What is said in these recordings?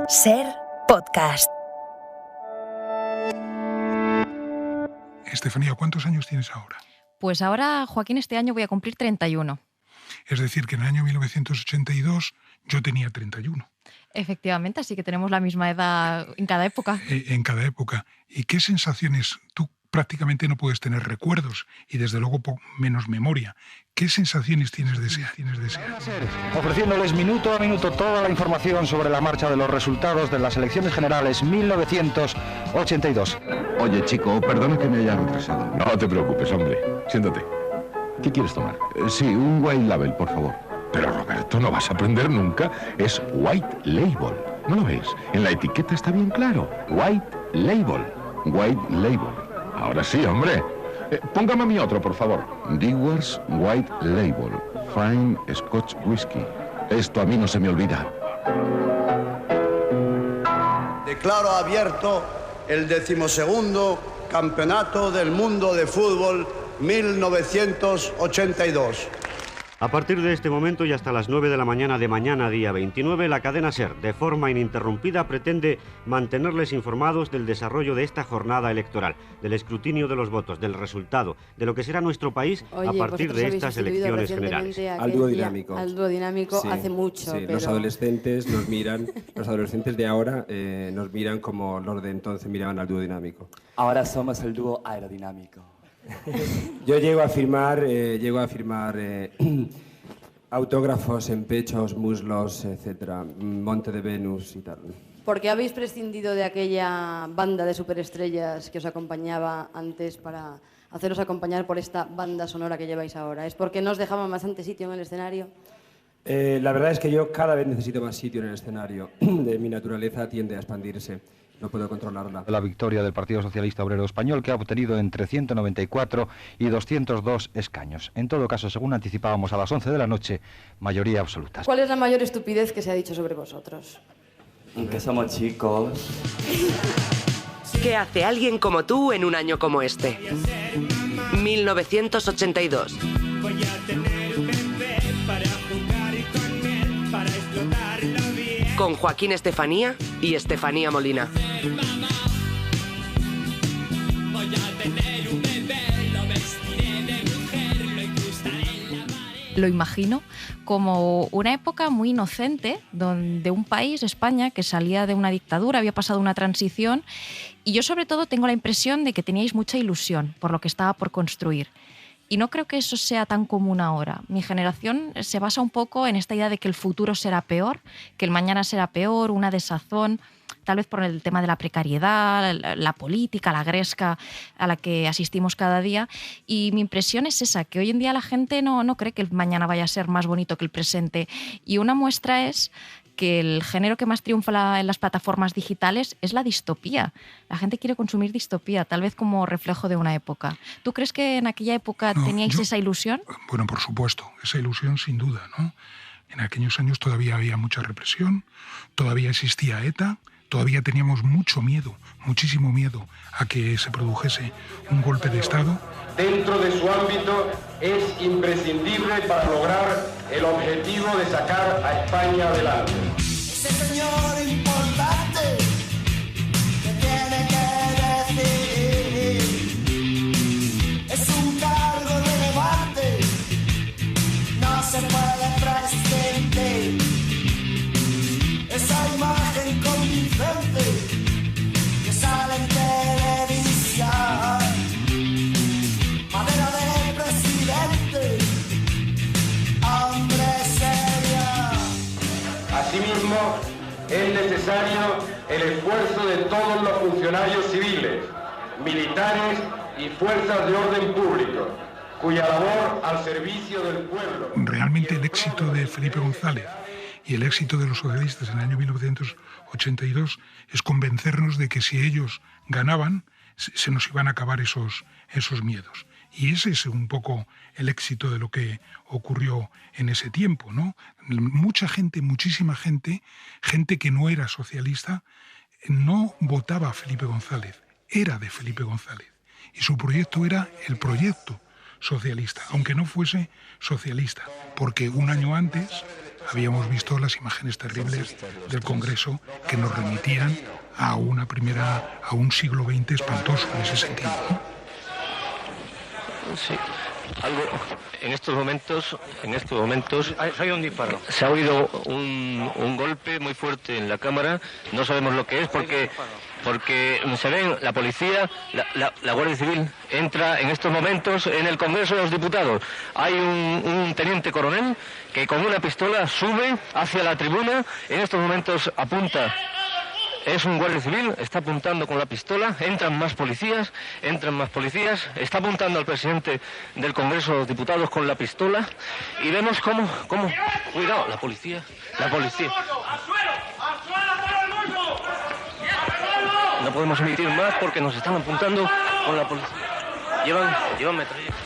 Ser podcast. Estefanía, ¿cuántos años tienes ahora? Pues ahora, Joaquín, este año voy a cumplir 31. Es decir, que en el año 1982 yo tenía 31. Efectivamente, así que tenemos la misma edad en cada época. En cada época. ¿Y qué sensaciones? Tú prácticamente no puedes tener recuerdos y desde luego menos memoria. ¿Qué sensaciones tienes de ese? Ofreciéndoles minuto a minuto toda la información sobre la marcha de los resultados de las elecciones generales 1982. Oye, chico, perdona que me haya retrasado. No te preocupes, hombre. Siéntate. ¿Qué quieres tomar? Sí, un White Label, por favor. Pero, Roberto, no vas a aprender nunca. Es White Label. ¿No lo ves? En la etiqueta está bien claro. White Label. White Label. Ahora sí, hombre. Póngame a mí otro, por favor. Dewar's White Label. Fine Scotch Whisky. Esto a mí no se me olvida. Declaro abierto el 12º Campeonato del Mundo de Fútbol 1982. A partir de este momento y hasta las 9 de la mañana de mañana, día 29, la cadena SER, de forma ininterrumpida, pretende mantenerles informados del desarrollo de esta jornada electoral, del escrutinio de los votos, del resultado, de lo que será nuestro país a partir de estas elecciones generales. Al dúo dinámico. Al dúo dinámico sí, hace mucho. Sí, pero... Los adolescentes nos miran, los adolescentes de ahora nos miran como los de entonces miraban al dúo dinámico. Ahora somos el dúo aerodinámico. Yo llego a firmar autógrafos en pechos, muslos, etcétera, Monte de Venus y tal. ¿Por qué habéis prescindido de aquella banda de superestrellas que os acompañaba antes para haceros acompañar por esta banda sonora que lleváis ahora? ¿Es porque no os dejaban bastante sitio en el escenario? La verdad es que yo cada vez necesito más sitio en el escenario. Mi naturaleza tiende a expandirse. No puedo controlarla. La victoria del Partido Socialista Obrero Español, que ha obtenido entre 194 y 202 escaños. En todo caso, según anticipábamos a las 11 de la noche, mayoría absoluta. ¿Cuál es la mayor estupidez que se ha dicho sobre vosotros? Que somos chicos. ¿Qué hace alguien como tú en un año como este? 1982. Voy a tener un bebé para jugar y con él, para explotarlo bien. Con Joaquín Estefanía y Estefanía Molina. Lo imagino como una época muy inocente, donde un país, España, que salía de una dictadura, había pasado una transición, y yo sobre todo tengo la impresión de que teníais mucha ilusión por lo que estaba por construir. Y no creo que eso sea tan común ahora. Mi generación se basa un poco en esta idea de que el futuro será peor, que el mañana será peor, una desazón, tal vez por el tema de la precariedad, la política, la gresca a la que asistimos cada día. Y mi impresión es esa, que hoy en día la gente no cree que el mañana vaya a ser más bonito que el presente. Y una muestra es que el género que más triunfa en las plataformas digitales es la distopía. La gente quiere consumir distopía, tal vez como reflejo de una época. ¿Tú crees que en aquella época teníais esa ilusión? Bueno, por supuesto, esa ilusión sin duda, ¿no? En aquellos años todavía había mucha represión, todavía existía ETA, todavía teníamos mucho miedo, muchísimo miedo a que se produjese un golpe de Estado. Dentro de su ámbito es imprescindible para lograr el objetivo de sacar a España adelante. Ese señor importante que tiene que decidir es un cargo relevante, no se puede prescindir. Esa imagen convincente que sale en televisión, madera de presidente, hombre serio. Asimismo, es necesario el esfuerzo de todos los funcionarios civiles, militares y fuerzas de orden público, cuya labor al servicio del pueblo. Realmente el éxito de Felipe González y el éxito de los socialistas en el año 1982 es convencernos de que si ellos ganaban, se nos iban a acabar esos miedos. Y ese es un poco el éxito de lo que ocurrió en ese tiempo, ¿no? Mucha gente, muchísima gente que no era socialista, no votaba a Felipe González, era de Felipe González. Y su proyecto era el proyecto socialista, aunque no fuese socialista, porque un año antes habíamos visto las imágenes terribles del Congreso que nos remitían a un siglo XX espantoso en ese sentido, ¿no? Sí. En estos momentos hay un disparo. Se ha oído un golpe muy fuerte en la cámara. No sabemos lo que es porque se ven la policía, la Guardia Civil entra en estos momentos en el Congreso de los Diputados. Hay un teniente coronel que con una pistola sube hacia la tribuna. En estos momentos apunta. Es un guardia civil, está apuntando con la pistola, entran más policías, está apuntando al presidente del Congreso de los Diputados con la pistola y vemos cómo, cuidado, la policía. No podemos emitir más porque nos están apuntando con la policía. Llevan metralletas.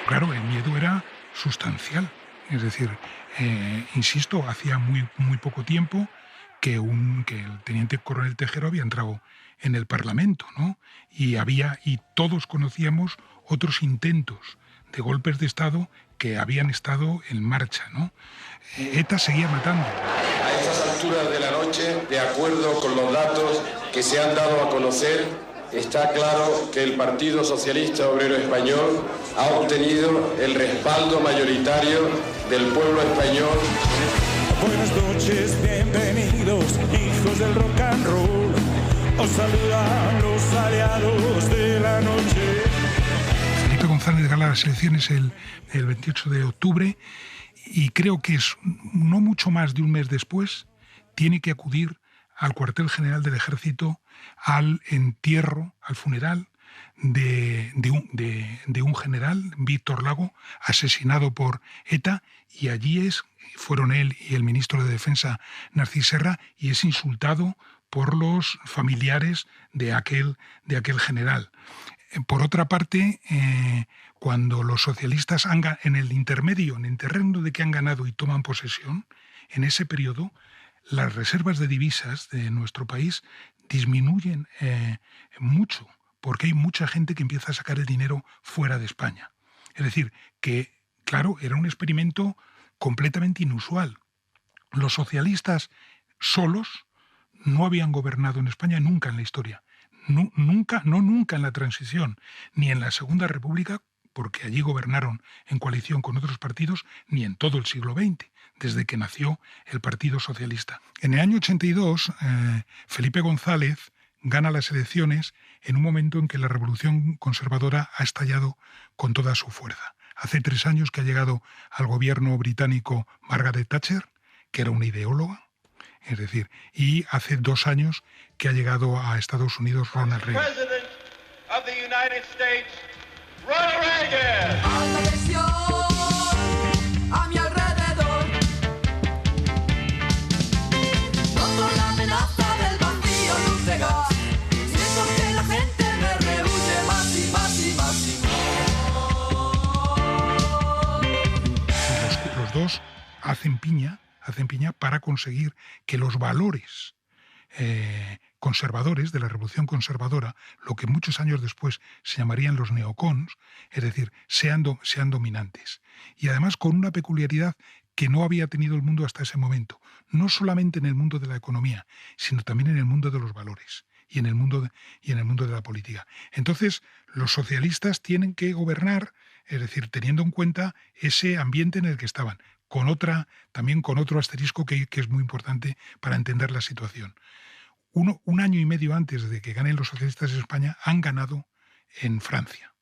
Claro, el miedo era sustancial. Es decir, insisto, hacía muy poco tiempo que el teniente coronel Tejero había entrado en el Parlamento, ¿no? Y todos conocíamos otros intentos de golpes de Estado que habían estado en marcha, ¿no? ETA seguía matando. A estas alturas de la noche, de acuerdo con los datos que se han dado a conocer, está claro que el Partido Socialista Obrero Español ha obtenido el respaldo mayoritario del pueblo español. Buenas noches, bienvenidos, hijos del rock and roll. Os saludan los aliados de la noche. Felipe González gana las elecciones el 28 de octubre y creo que es no mucho más de un mes después tiene que acudir al cuartel general del Ejército al entierro, al funeral de un general, Víctor Lago, asesinado por ETA, y allí fueron él y el ministro de Defensa, Narcís Serra, y es insultado por los familiares de aquel general. Por otra parte, cuando los socialistas en el intermedio, en el terreno de que han ganado y toman posesión, en ese periodo, las reservas de divisas de nuestro país disminuyen mucho, porque hay mucha gente que empieza a sacar el dinero fuera de España. Es decir, que, claro, era un experimento completamente inusual. Los socialistas solos no habían gobernado en España nunca en la historia. Nunca en la transición, ni en la Segunda República, porque allí gobernaron en coalición con otros partidos, ni en todo el siglo XX, desde que nació el Partido Socialista. En el año 82, Felipe González gana las elecciones en un momento en que la revolución conservadora ha estallado con toda su fuerza. Hace 3 años que ha llegado al gobierno británico Margaret Thatcher, que era una ideóloga, es decir, y hace 2 años que ha llegado a Estados Unidos Ronald Reagan. A mi alrededor noto la amenaza del vacío y un gas. Siento que la gente me rehuye más y más y más y más. Los dos hacen piña para conseguir que los valores conservadores de la revolución conservadora, lo que muchos años después se llamarían los neocons, es decir, sean dominantes. Y además con una peculiaridad que no había tenido el mundo hasta ese momento, no solamente en el mundo de la economía, sino también en el mundo de los valores y en el mundo de la política. Entonces, los socialistas tienen que gobernar, es decir, teniendo en cuenta ese ambiente en el que estaban, también con otro asterisco que es muy importante para entender la situación. Un año y medio antes de que ganen los socialistas en España, han ganado en Francia.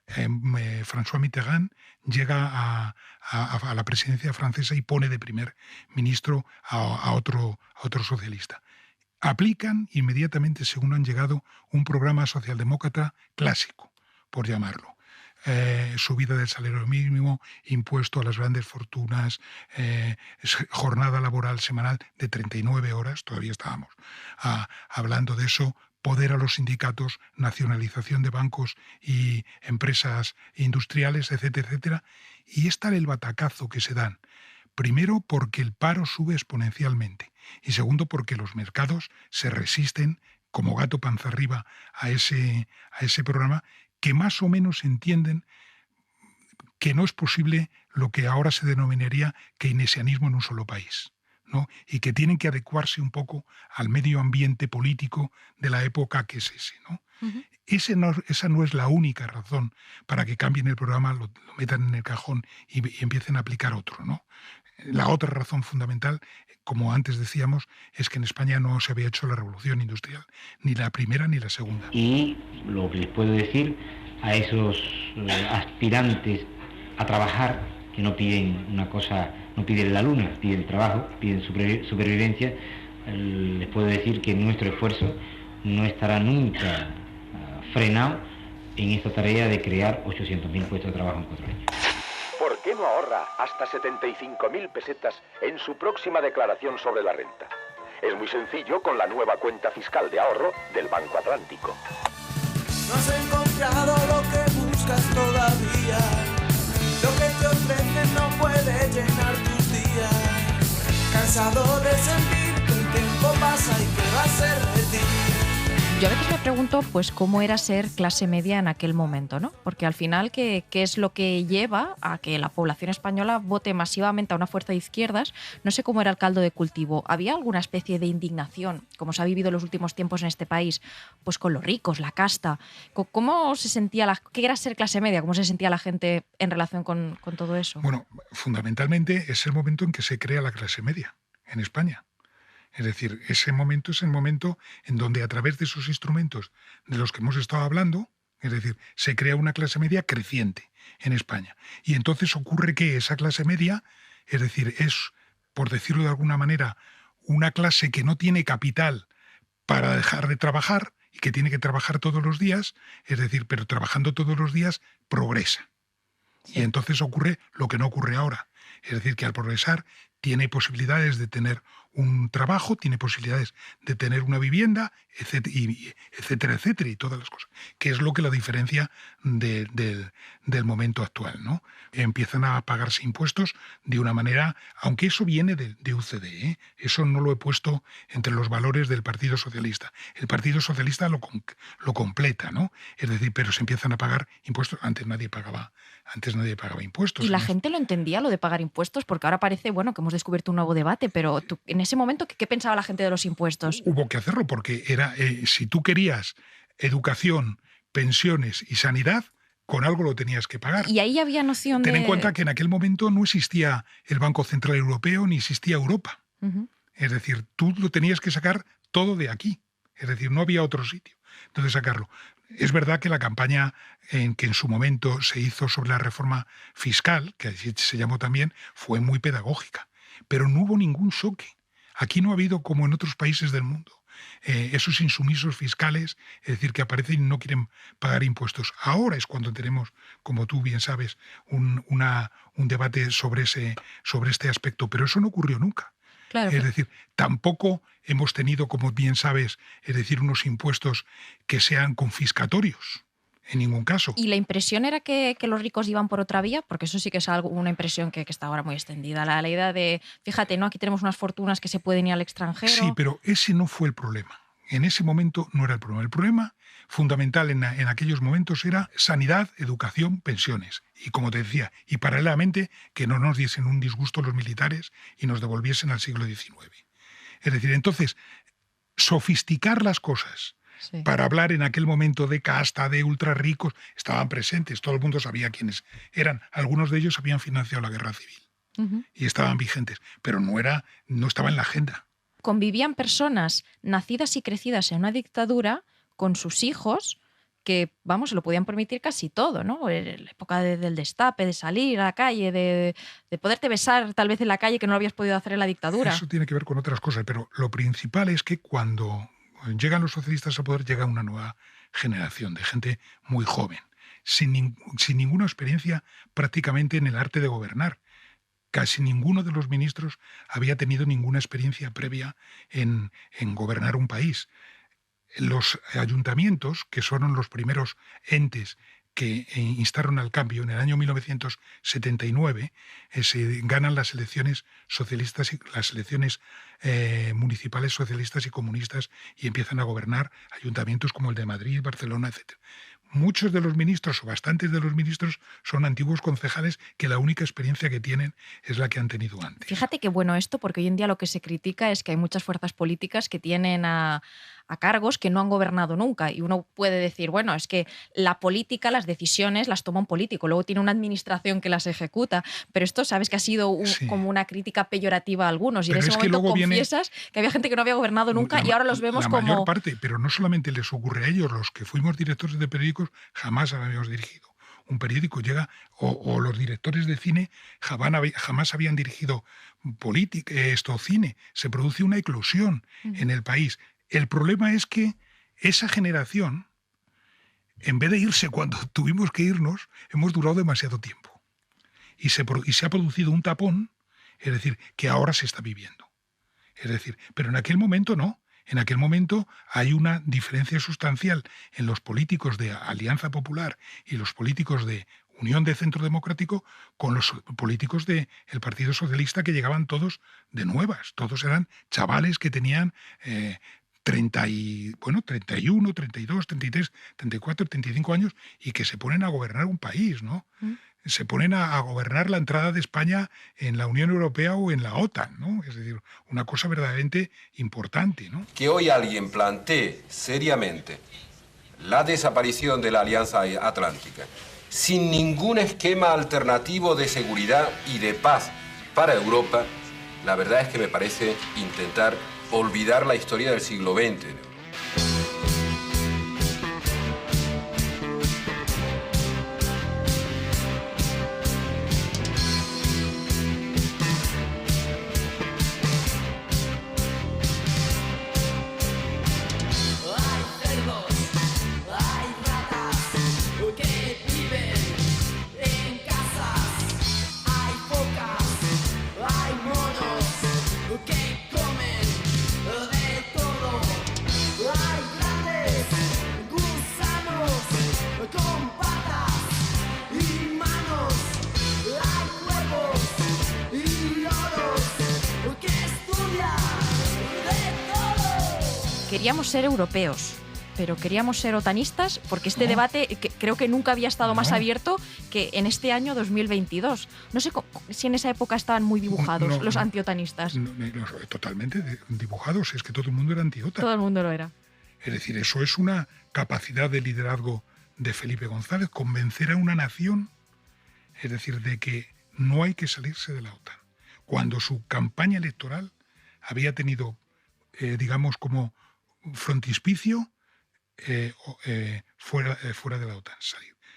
François Mitterrand llega a la presidencia francesa y pone de primer ministro a otro socialista. Aplican inmediatamente, según han llegado, un programa socialdemócrata clásico, por llamarlo. Subida del salario mínimo, impuesto a las grandes fortunas, jornada laboral semanal de 39 horas, todavía estábamos hablando de eso, poder a los sindicatos, nacionalización de bancos y empresas industriales, etcétera, etcétera. Y es tal el batacazo que se dan. Primero, porque el paro sube exponencialmente. Y segundo, porque los mercados se resisten como gato panza arriba a ese programa, que más o menos entienden que no es posible lo que ahora se denominaría keynesianismo en un solo país, ¿no? Y que tienen que adecuarse un poco al medio ambiente político de la época que es ese, ¿no? Esa no es la única razón para que cambien el programa, lo metan en el cajón y empiecen a aplicar otro, ¿no? La otra razón fundamental, como antes decíamos, es que en España no se había hecho la revolución industrial, ni la primera ni la segunda. Y lo que les puedo decir a esos aspirantes a trabajar, que no piden una cosa, no piden la luna, piden trabajo, piden supervivencia, les puedo decir que nuestro esfuerzo no estará nunca frenado en esta tarea de crear 800.000 puestos de trabajo en 4 años. ¿Por qué no ahorra hasta 75.000 pesetas en su próxima declaración sobre la renta? Es muy sencillo con la nueva cuenta fiscal de ahorro del Banco Atlántico. No has encontrado lo que buscas todavía. Lo que te ofrecen no puede llenar tus días. Cansado de sentir que el tiempo pasa y que va a ser de ti. Yo a veces me pregunto, pues, cómo era ser clase media en aquel momento, ¿no? Porque al final, ¿qué es lo que lleva a que la población española vote masivamente a una fuerza de izquierdas? No sé cómo era el caldo de cultivo. ¿Había alguna especie de indignación, como se ha vivido en los últimos tiempos en este país, pues con los ricos, la casta? ¿Cómo se sentía qué era ser clase media? ¿Cómo se sentía la gente en relación con todo eso? Bueno, fundamentalmente es el momento en que se crea la clase media en España. Es decir, ese momento es el momento en donde a través de esos instrumentos de los que hemos estado hablando, es decir, se crea una clase media creciente en España. Y entonces ocurre que esa clase media, es decir, es, por decirlo de alguna manera, una clase que no tiene capital para dejar de trabajar y que tiene que trabajar todos los días, es decir, pero trabajando todos los días progresa. Sí. Y entonces ocurre lo que no ocurre ahora. Es decir, que al progresar tiene posibilidades de tener un trabajo, tiene posibilidades de tener una vivienda, etcétera, etcétera, y todas las cosas. Que es lo que la diferencia del momento actual, ¿no? Empiezan a pagarse impuestos de una manera, aunque eso viene de UCD, ¿eh? Eso no lo he puesto entre los valores del Partido Socialista. El Partido Socialista lo completa, ¿no? Es decir, pero se empiezan a pagar impuestos. Antes nadie pagaba impuestos. ¿Y la gente lo entendía, lo de pagar impuestos? Porque ahora parece, bueno, que hemos descubierto un nuevo debate, pero tú, en ese momento, ¿qué pensaba la gente de los impuestos? Hubo que hacerlo porque era, si tú querías educación, pensiones y sanidad, con algo lo tenías que pagar. Y ahí había noción de... Ten en cuenta que en aquel momento no existía el Banco Central Europeo ni existía Europa. Es decir, tú lo tenías que sacar todo de aquí. Es decir, no había otro sitio donde sacarlo. Es verdad que la campaña que en su momento se hizo sobre la reforma fiscal, que así se llamó también, fue muy pedagógica. Pero no hubo ningún choque. Aquí no ha habido, como en otros países del mundo, esos insumisos fiscales, es decir, que aparecen y no quieren pagar impuestos. Ahora es cuando tenemos, como tú bien sabes, un debate sobre este aspecto, pero eso no ocurrió nunca. Claro. Es decir, tampoco hemos tenido, como bien sabes, es decir, unos impuestos que sean confiscatorios. En ningún caso. ¿Y la impresión era que los ricos iban por otra vía? Porque eso sí que es una impresión que está ahora muy extendida. La idea de, fíjate, ¿no? Aquí tenemos unas fortunas que se pueden ir al extranjero. Sí, pero ese no fue el problema. En ese momento no era el problema. El problema fundamental en aquellos momentos era sanidad, educación, pensiones. Y como te decía, y paralelamente que no nos diesen un disgusto los militares y nos devolviesen al siglo XIX. Es decir, entonces, sofisticar las cosas... Sí. Para hablar en aquel momento de casta, de ultra ricos, estaban presentes, todo el mundo sabía quiénes eran. Algunos de ellos habían financiado la guerra civil y estaban vigentes, pero no estaba en la agenda. Convivían personas nacidas y crecidas en una dictadura con sus hijos que, vamos, se lo podían permitir casi todo, ¿no? En la época del destape, de salir a la calle, de poderte besar tal vez en la calle que no lo habías podido hacer en la dictadura. Eso tiene que ver con otras cosas, pero lo principal es que cuando llegan los socialistas al poder, llega una nueva generación de gente muy joven, sin ninguna experiencia prácticamente en el arte de gobernar. Casi ninguno de los ministros había tenido ninguna experiencia previa en gobernar un país. Los ayuntamientos, que fueron los primeros entes que instaron al cambio en el año 1979, se ganan las elecciones socialistas y las elecciones municipales socialistas y comunistas y empiezan a gobernar ayuntamientos como el de Madrid, Barcelona, etc. muchos de los ministros, o bastantes de los ministros, son antiguos concejales que la única experiencia que tienen es la que han tenido antes. Fíjate qué bueno esto, porque hoy en día lo que se critica es que hay muchas fuerzas políticas que tienen a cargos que no han gobernado nunca. Y uno puede decir, bueno, es que la política, las decisiones las toma un político, luego tiene una administración que las ejecuta. Pero esto, sabes que ha sido como una crítica peyorativa a algunos. Y pero en ese momento confiesas que había gente que no había gobernado nunca y ahora los vemos como... La mayor parte, pero no solamente les ocurre a ellos, los que fuimos directores de periódicos jamás habíamos dirigido un periódico, o los directores de cine jamás habían dirigido cine. Se produce una eclosión en el país. El problema es que esa generación, en vez de irse cuando tuvimos que irnos, hemos durado demasiado tiempo. Y se ha producido un tapón, es decir, que ahora se está viviendo. Es decir, pero en aquel momento no. En aquel momento hay una diferencia sustancial en los políticos de Alianza Popular y los políticos de Unión de Centro Democrático con los políticos del Partido Socialista, que llegaban todos de nuevas. Todos eran chavales que tenían 31, 32, 33, 34, 35 años y que se ponen a gobernar un país, ¿no? Se ponen a gobernar la entrada de España en la Unión Europea o en la OTAN, ¿no? Es decir, una cosa verdaderamente importante, ¿no? Que hoy alguien plantee seriamente la desaparición de la Alianza Atlántica sin ningún esquema alternativo de seguridad y de paz para Europa, la verdad es que me parece intentar olvidar la historia del siglo XX. Queríamos ser europeos, pero queríamos ser otanistas, porque este debate creo que nunca había estado más abierto que en este año 2022. No sé si en esa época estaban muy dibujados los antiotanistas. Totalmente dibujados, es que todo el mundo era anti-OTAN. Todo el mundo lo era. Es decir, eso es una capacidad de liderazgo de Felipe González, convencer a una nación, es decir, de que no hay que salirse de la OTAN. Cuando su campaña electoral había tenido, digamos, como frontispicio fuera de la OTAN,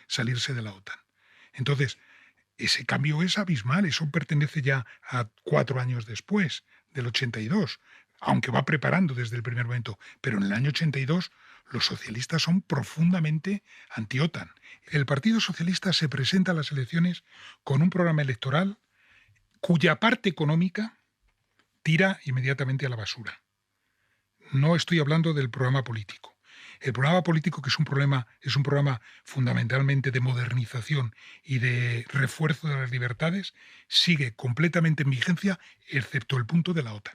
salirse de la OTAN. Entonces, ese cambio es abismal, eso pertenece ya a 4 años después, del 82, aunque va preparando desde el primer momento, pero en el año 82 los socialistas son profundamente anti-OTAN. El Partido Socialista se presenta a las elecciones con un programa electoral cuya parte económica tira inmediatamente a la basura. No estoy hablando del programa político. El programa político, que es un programa fundamentalmente de modernización y de refuerzo de las libertades, sigue completamente en vigencia, excepto el punto de la OTAN.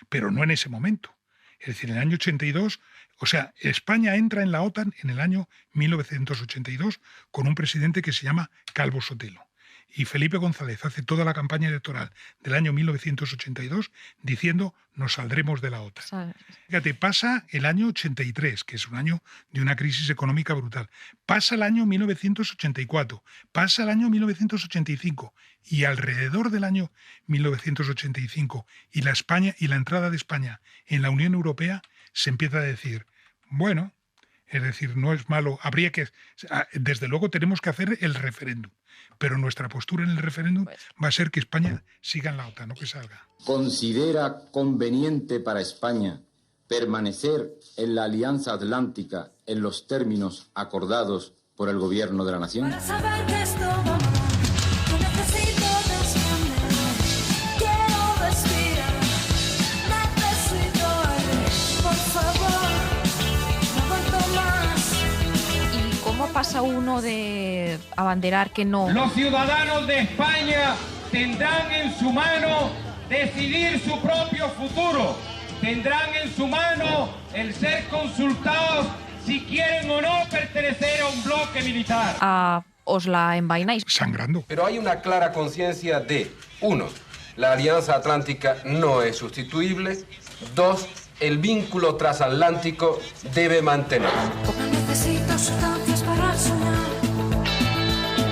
Pero no en ese momento. Es decir, en el año 82, o sea, España entra en la OTAN en el año 1982 con un presidente que se llama Calvo Sotelo. Y Felipe González hace toda la campaña electoral del año 1982 diciendo nos saldremos de la OTAN. Fíjate, pasa el año 83, que es un año de una crisis económica brutal. Pasa el año 1984, pasa el año 1985 y alrededor del año 1985 y la entrada de España en la Unión Europea se empieza a decir, bueno, es decir, no es malo, desde luego tenemos que hacer el referéndum. Pero nuestra postura en el referéndum va a ser que España siga en la OTAN, no que salga. ¿Considera conveniente para España permanecer en la Alianza Atlántica en los términos acordados por el Gobierno de la Nación? Para saber que esto va mal, yo necesito responder. Quiero respirar, necesito aire, por favor, no aguanto más. ¿Y cómo pasa uno de abanderar que no? Los ciudadanos de España tendrán en su mano decidir su propio futuro. Tendrán en su mano el ser consultados si quieren o no pertenecer a un bloque militar. Os la envaináis. Sangrando. Pero hay una clara conciencia de, 1, la Alianza Atlántica no es sustituible, 2, el vínculo transatlántico debe mantenerse.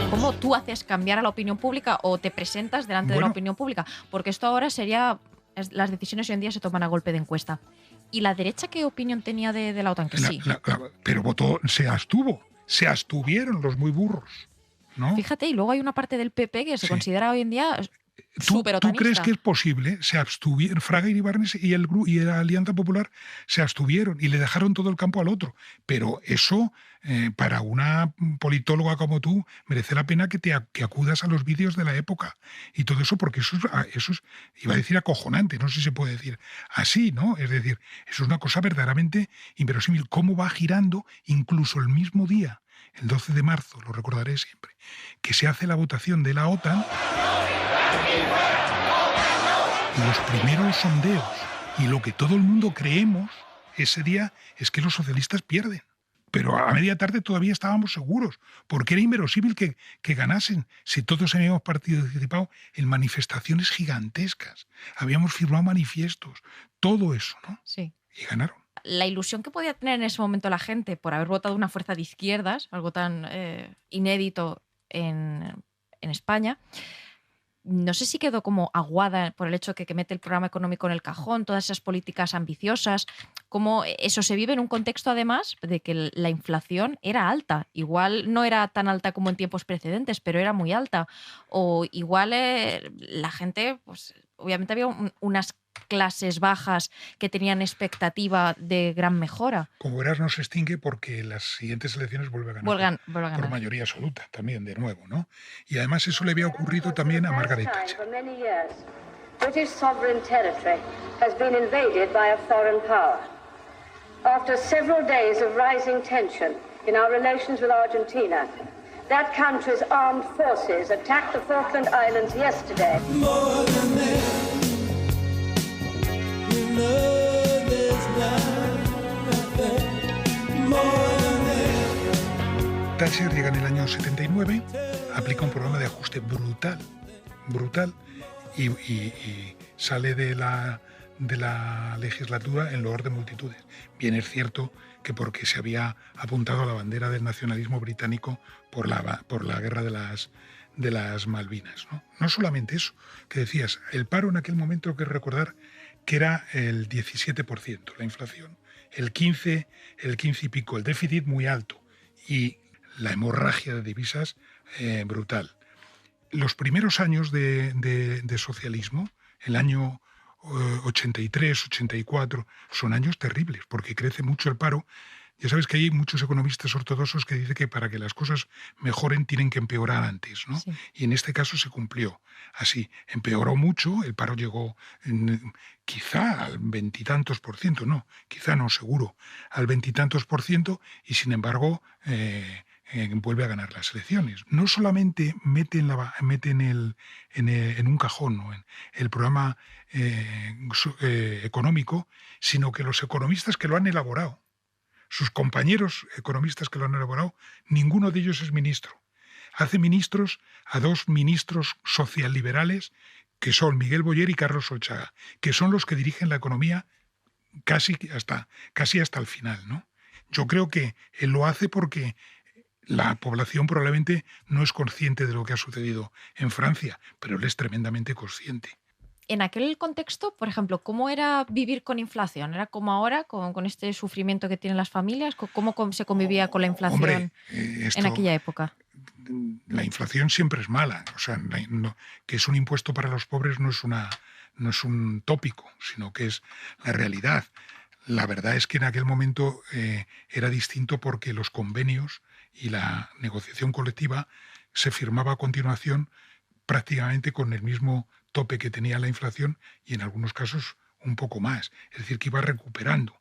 ¿Cómo tú haces cambiar a la opinión pública o te presentas delante de la opinión pública? Porque esto ahora sería... Las decisiones hoy en día se toman a golpe de encuesta. ¿Y la derecha qué opinión tenía de la OTAN? Que sí. Pero votó, se abstuvieron los muy burros, ¿no? Fíjate, y luego hay una parte del PP que se considera hoy en día súper otanista. ¿Tú crees que es posible? Se abstuvieron, Fraga Iribarnes y la Alianza Popular se abstuvieron y le dejaron todo el campo al otro. Pero eso, para una politóloga como tú, merece la pena que acudas a los vídeos de la época y todo eso, porque eso es, iba a decir acojonante, no sé si se puede decir así, ¿no? Es decir, eso es una cosa verdaderamente inverosímil. ¿Cómo va girando incluso el mismo día, el 12 de marzo, lo recordaré siempre, que se hace la votación de la OTAN? Los primeros sondeos y lo que todo el mundo creemos ese día es que los socialistas pierden. Pero a media tarde todavía estábamos seguros, porque era inverosímil que ganasen. Si todos habíamos participado en manifestaciones gigantescas, habíamos firmado manifiestos, todo eso, ¿no? Sí. Y ganaron. La ilusión que podía tener en ese momento la gente por haber votado una fuerza de izquierdas, algo tan inédito en España, no sé si quedó como aguada por el hecho de que mete el programa económico en el cajón, todas esas políticas ambiciosas, como eso se vive en un contexto además de que la inflación era alta. Igual no era tan alta como en tiempos precedentes, pero era muy alta. O igual la gente, pues obviamente había unas clases bajas que tenían expectativa de gran mejora. Como verás, no se extingue porque en las siguientes elecciones vuelve a ganar. Por mayoría absoluta, también, de nuevo, ¿no? Y además eso le había ocurrido también a Margaret Thatcher. British sovereign territory has been invaded by a foreign power. After several days of rising tension in our relations with Argentina, that country's armed forces attacked the Falkland Islands yesterday. Thatcher llega en el año 79, aplica un programa de ajuste brutal, y sale de la legislatura en loor de multitudes. Bien es cierto que porque se había apuntado a la bandera del nacionalismo británico por la guerra de las Malvinas, ¿no? No solamente eso, que decías, el paro en aquel momento hay que recordar que era el 17%, la inflación, el 15 y pico, el déficit muy alto y la hemorragia de divisas brutal. Los primeros años de socialismo, el año 83, 84, son años terribles porque crece mucho el paro. Ya sabes que hay muchos economistas ortodoxos que dicen que para que las cosas mejoren tienen que empeorar antes, ¿no? Sí. Y en este caso se cumplió así. Empeoró mucho, el paro llegó quizá al 20 y tantos por ciento, no, quizá no, seguro, al 20 y tantos por ciento y sin embargo vuelve a ganar las elecciones. No solamente mete en un cajón, ¿no?, en el programa económico, sino que los economistas que lo han elaborado, sus compañeros economistas que lo han elaborado, ninguno de ellos es ministro. Hace ministros a dos ministros socialliberales que son Miguel Boyer y Carlos Solchaga, que son los que dirigen la economía casi hasta el final, ¿no? Yo creo que él lo hace porque la población probablemente no es consciente de lo que ha sucedido en Francia, pero él es tremendamente consciente. En aquel contexto, por ejemplo, ¿cómo era vivir con inflación? ¿Era como ahora, con este sufrimiento que tienen las familias? ¿Cómo se convivía con la inflación en aquella época? La inflación siempre es mala. O sea, que es un impuesto para los pobres no es un tópico, sino que es la realidad. La verdad es que en aquel momento era distinto porque los convenios y la negociación colectiva se firmaba a continuación prácticamente con el mismo tope que tenía la inflación y en algunos casos un poco más. Es decir, que iba recuperando.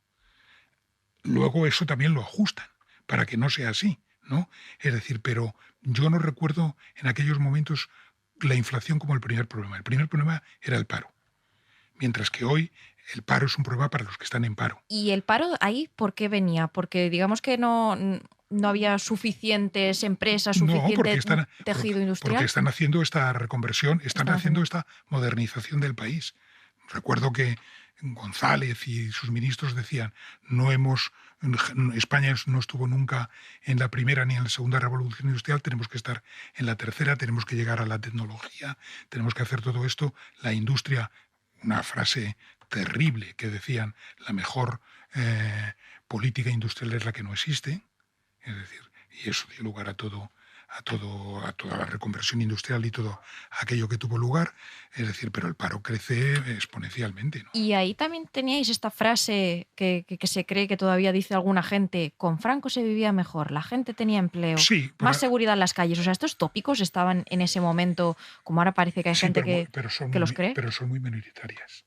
Luego eso también lo ajustan para que no sea así, ¿no? Es decir, pero yo no recuerdo en aquellos momentos la inflación como el primer problema. El primer problema era el paro. Mientras que hoy el paro es un problema para los que están en paro. ¿Y el paro ahí por qué venía? Porque digamos que no había suficientes empresas, suficiente tejido industrial. Porque están haciendo esta reconversión, están haciendo esta modernización del país. Recuerdo que González y sus ministros decían, España no estuvo nunca en la primera ni en la segunda revolución industrial, tenemos que estar en la tercera, tenemos que llegar a la tecnología, tenemos que hacer todo esto. La industria, una frase terrible que decían, la mejor política industrial es la que no existe, es decir, y eso dio lugar a toda la reconversión industrial y todo aquello que tuvo lugar, es decir, pero el paro crece exponencialmente, ¿no? Y ahí también teníais esta frase que se cree que todavía dice alguna gente, con Franco se vivía mejor, la gente tenía empleo, más seguridad en las calles. O sea, estos tópicos estaban en ese momento, como ahora parece que hay gente que los cree. Pero son muy minoritarias.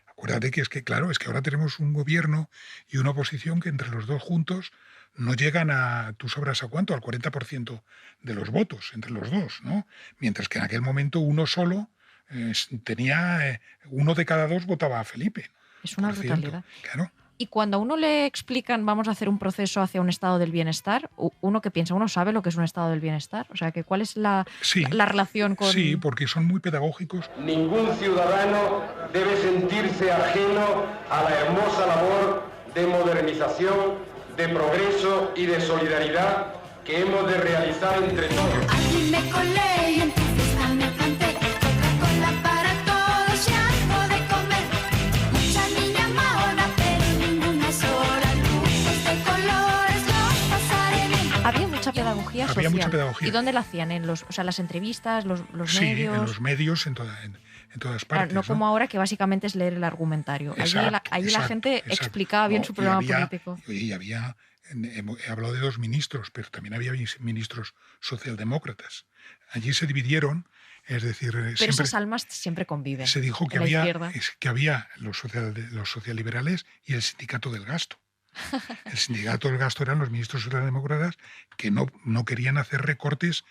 Acuérdate que es que ahora tenemos un gobierno y una oposición que entre los dos juntos no llegan a, tú sabrás a cuánto, al 40% de los votos entre los dos, ¿no? Mientras que en aquel momento uno solo tenía, 1 de cada 2 votaba a Felipe. Es una brutalidad. Claro. Y cuando a uno le explican vamos a hacer un proceso hacia un estado del bienestar, uno que piensa, uno sabe lo que es un estado del bienestar. O sea, que ¿cuál es la relación con...? Sí, porque son muy pedagógicos. Ningún ciudadano debe sentirse ajeno a la hermosa labor de modernización, de progreso y de solidaridad que hemos de realizar entre todos. Aquí me colé y en tu fiesta me canté, Coca-Cola para todos y algo de comer. Mucha niña mahona, pero ninguna sola, luces de colores, los pasaré bien. Había mucha pedagogía social. Había mucha pedagogía. ¿Y dónde la hacían? ¿Las entrevistas, los medios? Sí, en los medios, en todas partes. No como ahora, que básicamente es leer el argumentario. Allí la gente explicaba bien su programa político. Y había, he hablado de 2 ministros, pero también había ministros socialdemócratas. Allí se dividieron, es decir... Pero esas almas siempre conviven. Se dijo que había los socialliberales y el sindicato del gasto. El sindicato del gasto eran los ministros socialdemócratas que no querían hacer recortes,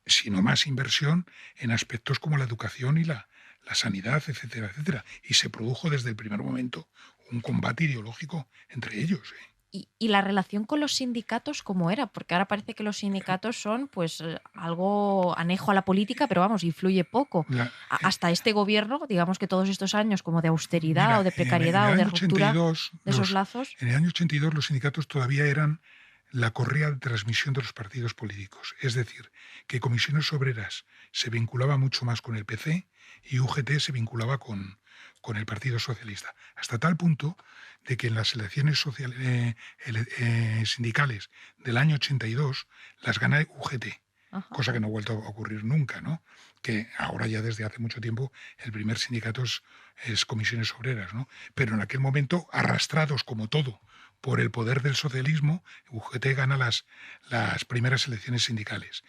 sino más inversión en aspectos como la educación y la sanidad, etcétera, etcétera. Y se produjo desde el primer momento un combate ideológico entre ellos. ¿Y la relación con los sindicatos cómo era? Porque ahora parece que los sindicatos son pues algo anejo a la política, pero vamos, influye poco. Hasta este gobierno, digamos que todos estos años como de austeridad o de precariedad o de ruptura de esos lazos. En el año 82 los sindicatos todavía eran la correa de transmisión de los partidos políticos. Es decir, que Comisiones Obreras se vinculaba mucho más con el PC y UGT se vinculaba con el Partido Socialista. Hasta tal punto de que en las elecciones sindicales del año 82 las gana UGT, cosa que no ha vuelto a ocurrir nunca, ¿no? Que ahora ya desde hace mucho tiempo el primer sindicato es Comisiones Obreras, ¿no? Pero en aquel momento, arrastrados como todo por el poder del socialismo, UGT gana las primeras elecciones sindicales.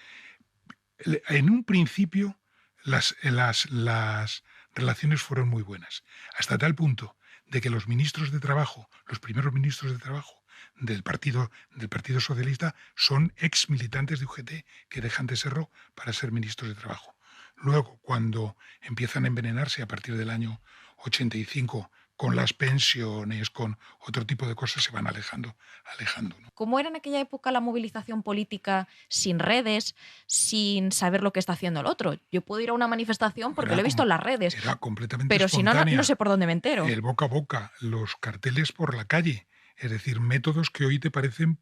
En un principio las relaciones fueron muy buenas, hasta tal punto de que los ministros de Trabajo, los primeros ministros de Trabajo del Partido Socialista son ex militantes de UGT que dejan de serlo para ser ministros de Trabajo. Luego, cuando empiezan a envenenarse a partir del año 85 con las pensiones, con otro tipo de cosas, se van alejando, ¿no? ¿Cómo era en aquella época la movilización política sin redes, sin saber lo que está haciendo el otro? Yo puedo ir a una manifestación porque lo he visto en las redes. Era completamente pero espontánea. Si no sé por dónde me entero. El boca a boca, los carteles por la calle, es decir, métodos que hoy te parecen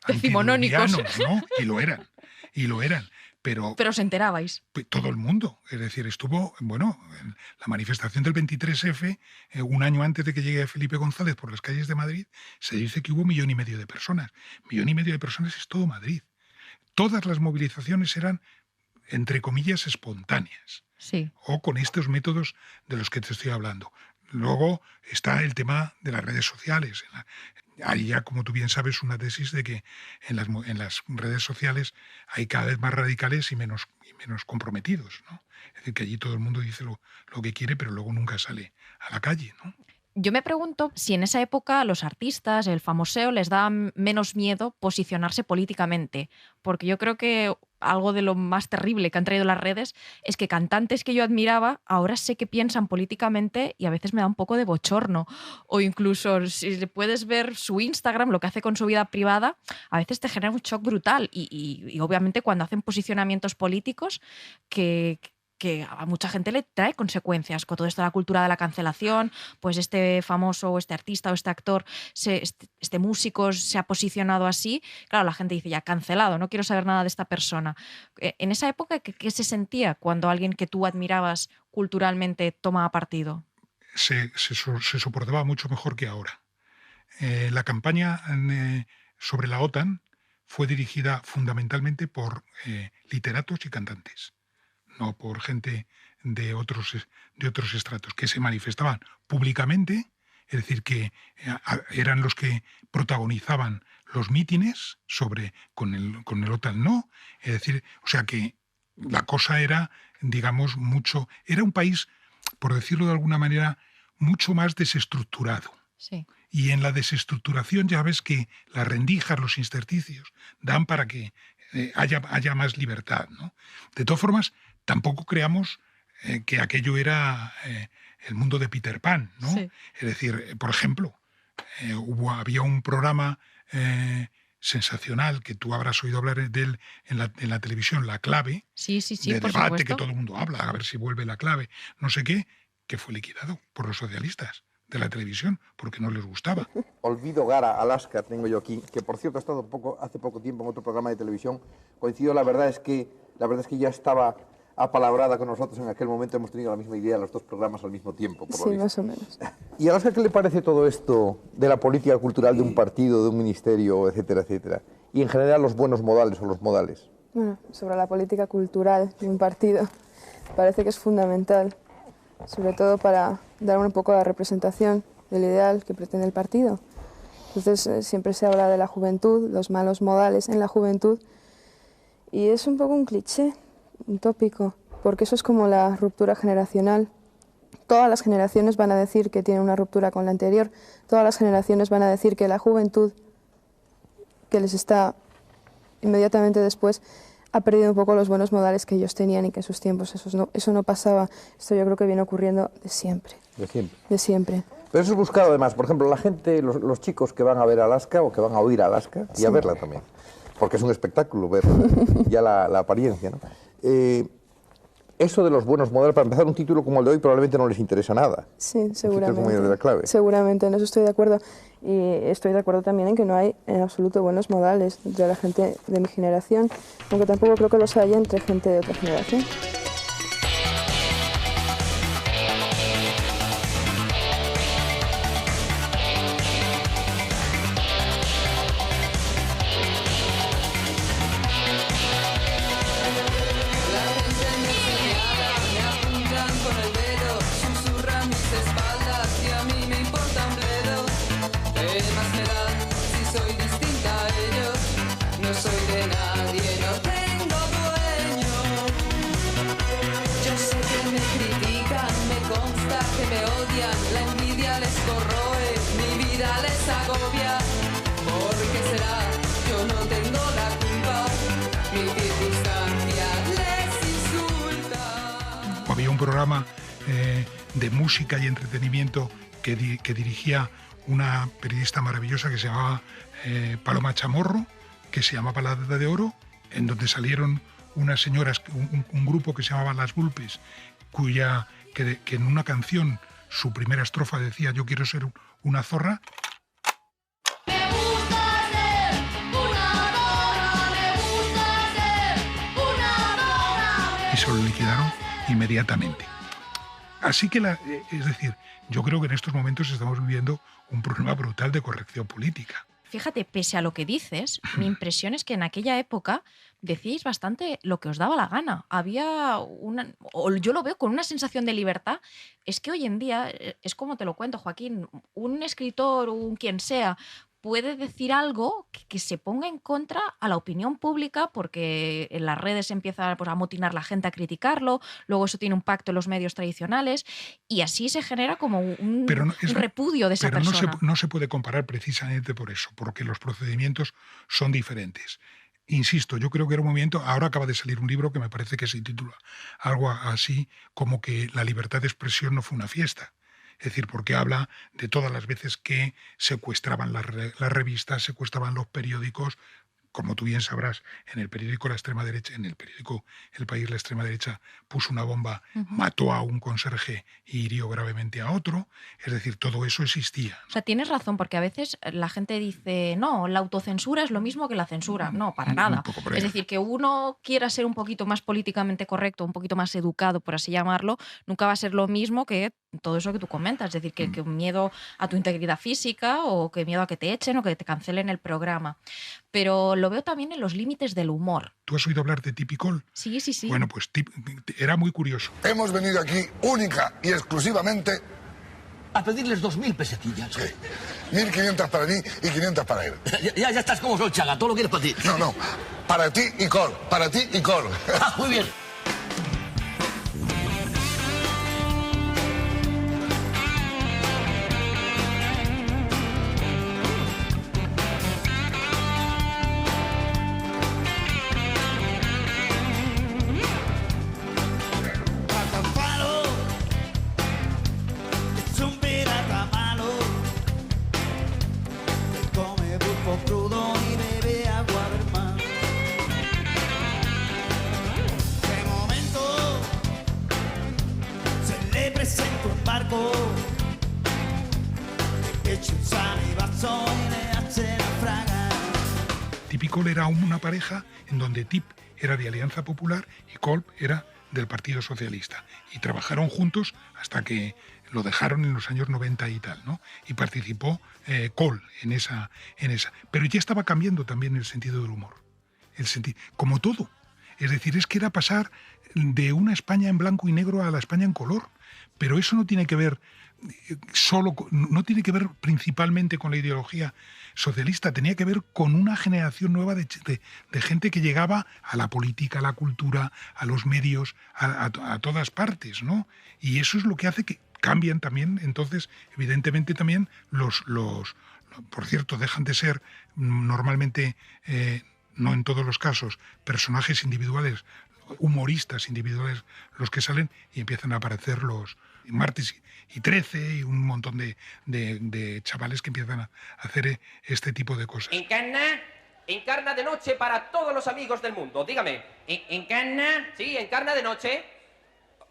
decimonónicos, ¿no? Y lo eran. Pero os enterabais. Todo el mundo. Es decir, estuvo, en la manifestación del 23F, un año antes de que llegue Felipe González por las calles de Madrid, se dice que hubo 1,5 millones de personas. 1,5 millones de personas es todo Madrid. Todas las movilizaciones eran, entre comillas, espontáneas. Sí. O con estos métodos de los que te estoy hablando. Luego está el tema de las redes sociales. Hay ya, como tú bien sabes, una tesis de que en las redes sociales hay cada vez más radicales y menos comprometidos, ¿no? Es decir, que allí todo el mundo dice lo que quiere, pero luego nunca sale a la calle, ¿no? Yo me pregunto si en esa época a los artistas, el famoseo, les daba menos miedo posicionarse políticamente, porque yo creo que algo de lo más terrible que han traído las redes es que cantantes que yo admiraba ahora sé que piensan políticamente y a veces me da un poco de bochorno. O incluso si puedes ver su Instagram, lo que hace con su vida privada, a veces te genera un shock brutal. Y obviamente cuando hacen posicionamientos políticos que a mucha gente le trae consecuencias. Con todo esto de la cultura de la cancelación, pues este famoso o este artista o este actor, este músico se ha posicionado así, claro, la gente dice ya cancelado, no quiero saber nada de esta persona. En esa época, ¿qué se sentía cuando alguien que tú admirabas culturalmente tomaba partido? Se soportaba mucho mejor que ahora. La campaña sobre la OTAN fue dirigida fundamentalmente por literatos y cantantes, no por gente de otros estratos, que se manifestaban públicamente, es decir, que eran los que protagonizaban los mítines con el OTAN no, es decir, o sea que la cosa era, digamos, era un país, por decirlo de alguna manera, mucho más desestructurado. Sí. Y en la desestructuración ya ves que las rendijas, los intersticios, dan para que haya más libertad, ¿no? De todas formas, tampoco creamos que aquello era el mundo de Peter Pan, ¿no? Sí. Es decir, por ejemplo, había un programa sensacional que tú habrás oído hablar de él en la televisión, La Clave, sí, de por debate, supuesto. que todo el mundo habla, a ver si vuelve La Clave, no sé qué, que fue liquidado por los socialistas de la televisión porque no les gustaba. Olvido Gara, Alaska, tengo yo aquí, que por cierto ha estado hace poco tiempo en otro programa de televisión. Coincidió, la verdad es que ya estaba apalabrada con nosotros en aquel momento, hemos tenido la misma idea, los dos programas al mismo tiempo, por lo visto. Más o menos. ¿Y a Alaska qué le parece todo esto de la política cultural de un partido, de un ministerio, etcétera, etcétera? Y en general los buenos modales o los modales. Bueno, sobre la política cultural de un partido, parece que es fundamental, sobre todo para dar un poco la representación del ideal que pretende el partido. Entonces siempre se habla de la juventud, los malos modales en la juventud, y es un poco un cliché, un tópico, porque eso es como la ruptura generacional. Todas las generaciones van a decir que tienen una ruptura con la anterior, todas las generaciones van a decir que la juventud que les está inmediatamente después ha perdido un poco los buenos modales que ellos tenían y que en sus tiempos eso no pasaba. Esto yo creo que viene ocurriendo de siempre. De siempre. De siempre. Pero eso es buscado además, por ejemplo, la gente, los chicos que van a ver Alaska o que van a oír Alaska y a verla también, porque es un espectáculo ver ya la apariencia, ¿no? Eso de los buenos modales, para empezar, un título como el de hoy probablemente no les interesa nada. Sí, seguramente. Como el de La Clave. Seguramente, en eso estoy de acuerdo. Y estoy de acuerdo también en que no hay en absoluto buenos modales entre la gente de mi generación, aunque tampoco creo que los haya entre gente de otra generación. Había un programa de música y entretenimiento que dirigía una periodista maravillosa que se llamaba Paloma Chamorro, que se llamaba La Edad de Oro, en donde salieron unas señoras, un grupo que se llamaba Las Vulpes, que en una canción su primera estrofa decía yo quiero ser una zorra. Y se lo liquidaron inmediatamente. Así que, es decir, yo creo que en estos momentos estamos viviendo un problema brutal de corrección política. Fíjate, pese a lo que dices, mi impresión es que en aquella época decíais bastante lo que os daba la gana. Había yo lo veo con una sensación de libertad. Es que hoy en día, es como te lo cuento, Joaquín, un escritor, un quien sea, puede decir algo que se ponga en contra a la opinión pública porque en las redes empieza pues, a motinar la gente a criticarlo, luego eso tiene un pacto en los medios tradicionales y así se genera como un repudio de esa persona. Pero no se puede comparar precisamente por eso, porque los procedimientos son diferentes. Insisto, yo creo que era un movimiento, ahora acaba de salir un libro que me parece que se titula algo así como que la libertad de expresión no fue una fiesta. Es decir, porque habla de todas las veces que secuestraban las revistas, secuestraban los periódicos. Como tú bien sabrás, en el periódico La Extrema Derecha, en el periódico El País, la extrema derecha puso una bomba, mató a un conserje y hirió gravemente a otro. Es decir, todo eso existía. O sea, tienes razón, porque a veces la gente dice, no, la autocensura es lo mismo que la censura. No, para nada. Es decir, que uno quiera ser un poquito más políticamente correcto, un poquito más educado, por así llamarlo, nunca va a ser lo mismo que todo eso que tú comentas. Es decir, que miedo a tu integridad física o que miedo a que te echen o que te cancelen el programa. Pero lo veo también en los límites del humor. ¿Tú has oído hablar de Tip y Coll? Sí, sí, sí. Bueno, pues Tip era muy curioso. Hemos venido aquí única y exclusivamente a pedirles 2.000 pesetillas. Sí. 1.500 para mí y 500 para él. Ya estás como Solchaga, todo lo quieres para ti. No, para ti y Coll, para ti y Coll. Muy bien. Tip y Coll era una pareja en donde Tip era de Alianza Popular y Coll era del Partido Socialista. Y trabajaron juntos hasta que lo dejaron en los años 90 y tal, ¿no? Y participó Coll en esa. Pero ya estaba cambiando también el sentido del humor. Como todo. Es decir, es que era pasar de una España en blanco y negro a la España en color. Pero eso no tiene que ver no tiene que ver principalmente con la ideología socialista, tenía que ver con una generación nueva de gente que llegaba a la política, a la cultura, a los medios, a todas partes, ¿no? Y eso es lo que hace que cambian también, entonces, evidentemente también por cierto, dejan de ser normalmente, no en todos los casos, personajes individuales, humoristas individuales los que salen y empiezan a aparecer los Martes y 13 y un montón de chavales que empiezan a hacer este tipo de cosas. Encarna de noche para todos los amigos del mundo. Dígame, ¿encarna? Sí, encarna de noche.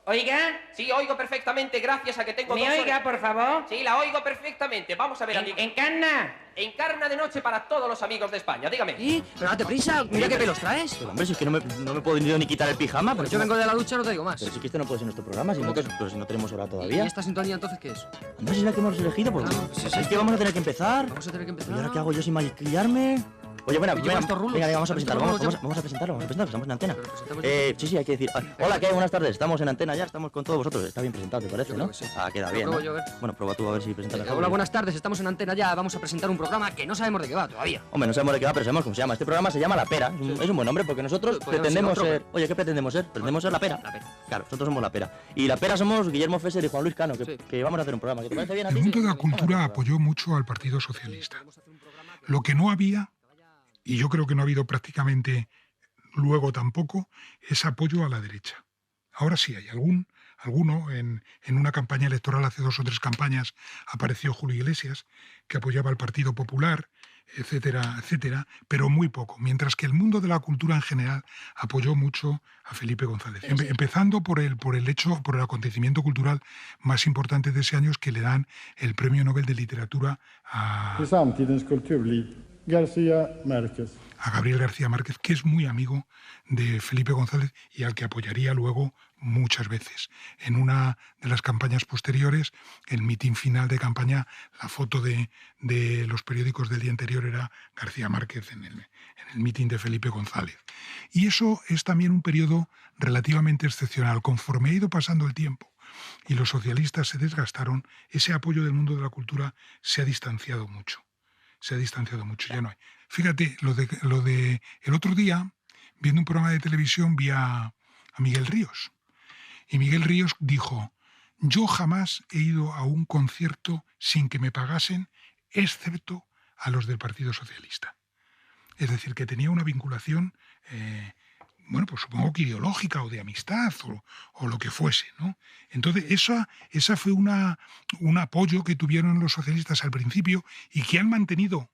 ¿Oiga? Sí, oigo perfectamente, gracias a que tengo ¿Me oiga, por favor? Sí, la oigo perfectamente. Vamos a ver, amigos. ¿Encarna? Encarna de noche para todos los amigos de España, dígame. ¿Sí? Pero date prisa, mira qué pelos traes. Pero hombre, si es que no me puedo ni quitar el pijama. Pues yo vengo de la ducha, no te digo más. Pero si es que este no puede ser nuestro programa, pero si no tenemos hora todavía. ¿Y esta sintonía entonces qué es? Hombre, si es la que hemos elegido, porque es que vamos a tener que empezar. Vamos a tener que empezar. ¿Y ahora qué hago yo sin maquillarme? Oye, venga, vamos a presentarlo, vamos a presentarlo, estamos en antena. Sí, hay que decir. Hola, ¿qué hay? Buenas tardes, estamos en antena ya, estamos con todos vosotros. Está bien presentado, ¿te parece, no? Sí. Ah, queda bien, ¿no? Bueno, prueba tú a ver si presentas mejor. Hola, buenas tardes, estamos en antena ya, vamos a presentar un programa que no sabemos de qué va todavía. Hombre, no sabemos de qué va, pero sabemos cómo se llama. Este programa se llama La Pera, es un buen nombre porque nosotros pretendemos ser... Oye, ¿qué pretendemos ser? Pretendemos ser La Pera. Claro, nosotros somos La Pera. Y La Pera somos Guillermo Fesser y Juan Luis Cano, que vamos a hacer un programa. ¿Te parece bien a ti? El mundo de la cultura apoyó mucho al Partido Socialista. Lo que no había, y yo creo que no ha habido prácticamente luego tampoco, es apoyo a la derecha. Ahora sí hay alguno, en una campaña electoral hace 2 o 3 campañas apareció Julio Iglesias, que apoyaba al Partido Popular, etcétera, etcétera, pero muy poco, mientras que el mundo de la cultura en general apoyó mucho a Felipe González. Empezando por el acontecimiento cultural más importante de ese año, es que le dan el Premio Nobel de Literatura a Gabriel García Márquez, que es muy amigo de Felipe González y al que apoyaría luego muchas veces. En una de las campañas posteriores, el mitin final de campaña, la foto de los periódicos del día anterior era García Márquez en el mitin de Felipe González. Y eso es también un periodo relativamente excepcional. Conforme ha ido pasando el tiempo y los socialistas se desgastaron, ese apoyo del mundo de la cultura se ha distanciado mucho. Ya no hay. Fíjate, el otro día, viendo un programa de televisión, vi a Miguel Ríos. Y Miguel Ríos dijo: yo jamás he ido a un concierto sin que me pagasen, excepto a los del Partido Socialista. Es decir, que tenía una vinculación, bueno, pues supongo que ideológica o de amistad o lo que fuese, ¿no? Entonces, esa fue un apoyo que tuvieron los socialistas al principio y que han mantenido